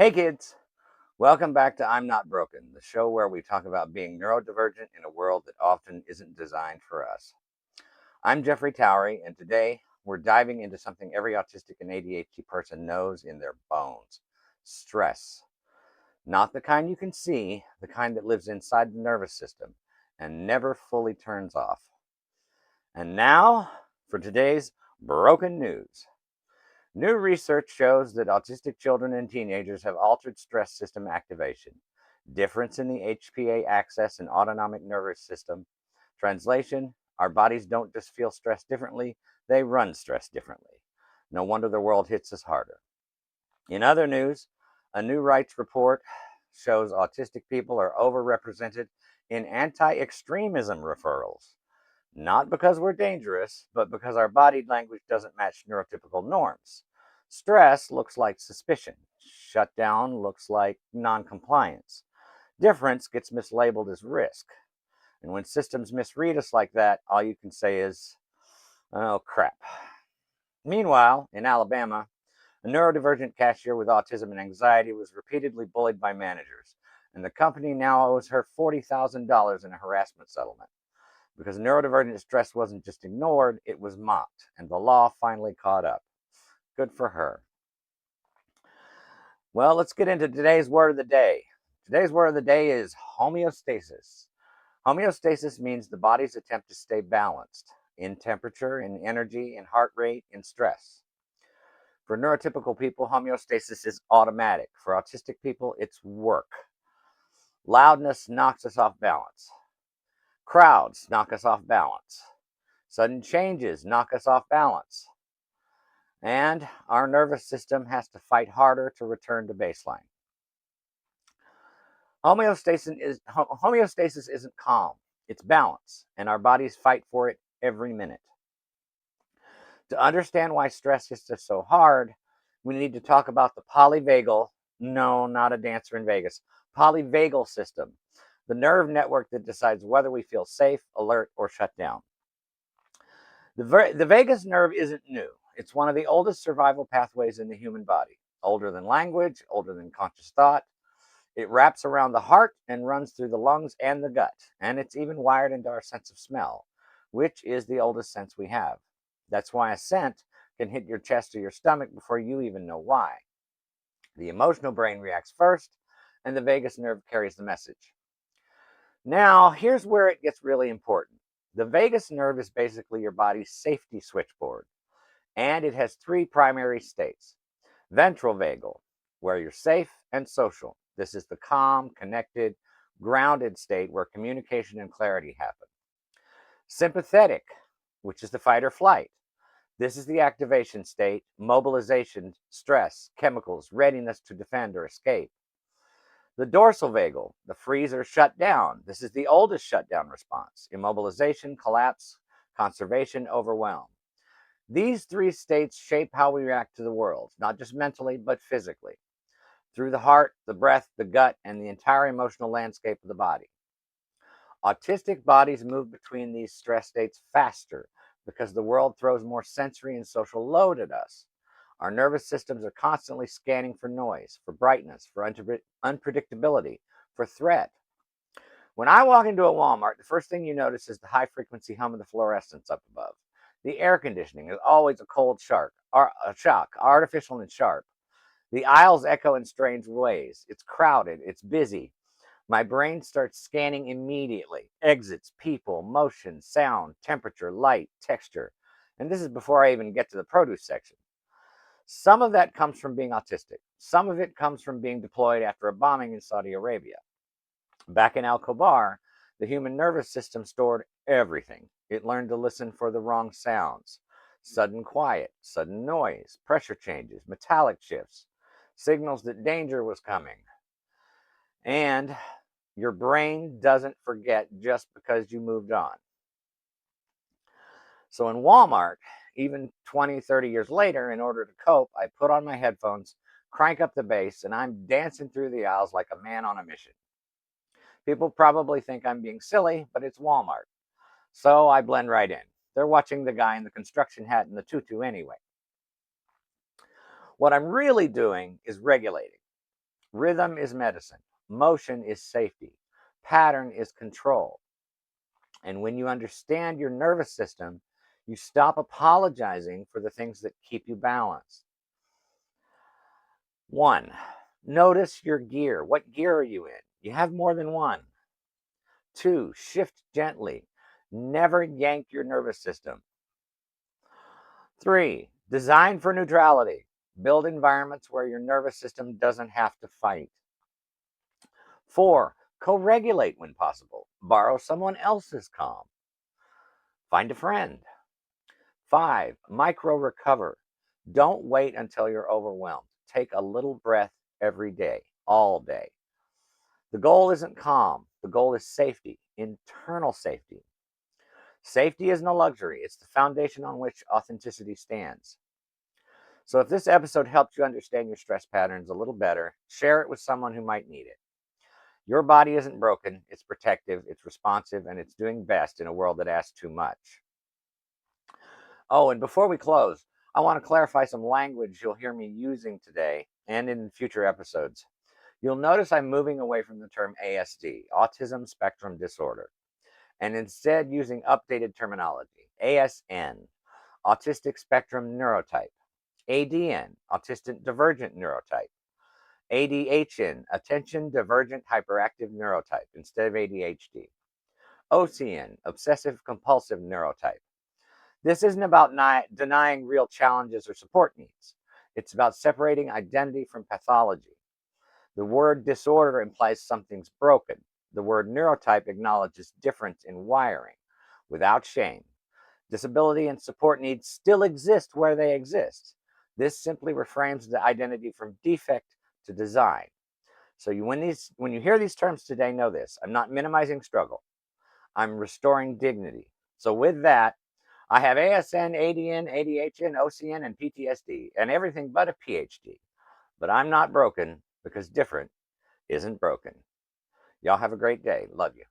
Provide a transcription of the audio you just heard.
Hey kids, welcome back to I'm Not Broken, the show where we talk about being neurodivergent in a world that often isn't designed for us. I'm Jeffrey Towery, and today we're diving into something every autistic and ADHD person knows in their bones: stress. Not the kind you can see, the kind that lives inside the nervous system and never fully turns off. And now for today's broken news. New research shows that autistic children and teenagers have altered stress system activation, difference in the HPA axis and autonomic nervous system. Translation: our bodies don't just feel stress differently, they run stress differently. No wonder the world hits us harder. In other news, a new rights report shows autistic people are overrepresented in anti-extremism referrals. Not because we're dangerous, but because our body language doesn't match neurotypical norms. Stress looks like suspicion. Shutdown looks like noncompliance. Difference gets mislabeled as risk. And when systems misread us like that, all you can say is, oh crap. Meanwhile, in Alabama, a neurodivergent cashier with autism and anxiety was repeatedly bullied by managers, and the company now owes her $40,000 in a harassment settlement. Because neurodivergent stress wasn't just ignored, it was mocked, and the law finally caught up. Good for her. Well, let's get into today's word of the day. Today's word of the day is homeostasis. Homeostasis means the body's attempt to stay balanced in temperature, in energy, in heart rate, in stress. For neurotypical people, homeostasis is automatic. For autistic people, it's work. Loudness knocks us off balance. Crowds knock us off balance. Sudden changes knock us off balance. And our nervous system has to fight harder to return to baseline. Homeostasis isn't calm, it's balance, and our bodies fight for it every minute. To understand why stress hits us so hard, we need to talk about the polyvagal, no, not a dancer in Vegas, polyvagal system, the nerve network that decides whether we feel safe, alert, or shut down. The vagus nerve isn't new. It's one of the oldest survival pathways in the human body, older than language, older than conscious thought. It wraps around the heart and runs through the lungs and the gut, and it's even wired into our sense of smell, which is the oldest sense we have. That's why a scent can hit your chest or your stomach before you even know why. The emotional brain reacts first, and the vagus nerve carries the message. Now, here's where it gets really important. The vagus nerve is basically your body's safety switchboard, and it has three primary states. Ventral vagal, where you're safe and social. This is the calm, connected, grounded state where communication and clarity happen. Sympathetic, which is the fight or flight. This is the activation state, mobilization, stress, chemicals, readiness to defend or escape. The dorsal vagal, the freeze or shut down. This is the oldest shutdown response: immobilization, collapse, conservation, overwhelm. These three states shape how we react to the world, not just mentally, but physically, through the heart, the breath, the gut, and the entire emotional landscape of the body. Autistic bodies move between these stress states faster because the world throws more sensory and social load at us. Our nervous systems are constantly scanning for noise, for brightness, for unpredictability, for threat. When I walk into a Walmart, the first thing you notice is the high-frequency hum of the fluorescents up above. The air conditioning is always a cold shock, artificial and sharp. The aisles echo in strange ways. It's crowded, it's busy. My brain starts scanning immediately. Exits, people, motion, sound, temperature, light, texture. And this is before I even get to the produce section. Some of that comes from being autistic. Some of it comes from being deployed after a bombing in Saudi Arabia. Back in Al-Khobar, the human nervous system stored everything. It learned to listen for the wrong sounds: sudden quiet, sudden noise, pressure changes, metallic shifts, signals that danger was coming. And your brain doesn't forget just because you moved on. So in Walmart, even 20, 30 years later, in order to cope, I put on my headphones, crank up the bass, and I'm dancing through the aisles like a man on a mission. People probably think I'm being silly, but it's Walmart. So I blend right in. They're watching the guy in the construction hat and the tutu anyway. What I'm really doing is regulating. Rhythm is medicine. Motion is safety. Pattern is control. And when you understand your nervous system, you stop apologizing for the things that keep you balanced. 1. Notice your gear. What gear are you in? You have more than one. 2. Shift gently. Never yank your nervous system. 3. Design for neutrality. Build environments where your nervous system doesn't have to fight. 4. Co-regulate when possible. Borrow someone else's calm. Find a friend. 5. Micro-recover. Don't wait until you're overwhelmed. Take a little breath every day, all day. The goal isn't calm. The goal is safety, internal safety. Safety isn't a luxury. It's the foundation on which authenticity stands. So if this episode helped you understand your stress patterns a little better, share it with someone who might need it. Your body isn't broken. It's protective, it's responsive, and it's doing best in a world that asks too much. Oh, and before we close, I want to clarify some language you'll hear me using today and in future episodes. You'll notice I'm moving away from the term ASD, Autism Spectrum Disorder, and instead using updated terminology. ASN, Autistic Spectrum Neurotype. ADN, Autistic Divergent Neurotype. ADHN, Attention Divergent Hyperactive Neurotype instead of ADHD. OCN, Obsessive Compulsive Neurotype. This isn't about denying real challenges or support needs. It's about separating identity from pathology. The word disorder implies something's broken. The word neurotype acknowledges difference in wiring, without shame. Disability and support needs still exist where they exist. This simply reframes the identity from defect to design. So when you hear these terms today, know this: I'm not minimizing struggle. I'm restoring dignity. So with that, I have ASN, ADN, ADHN, OCN, and PTSD, and everything but a PhD. But I'm not broken because different isn't broken. Y'all have a great day. Love you.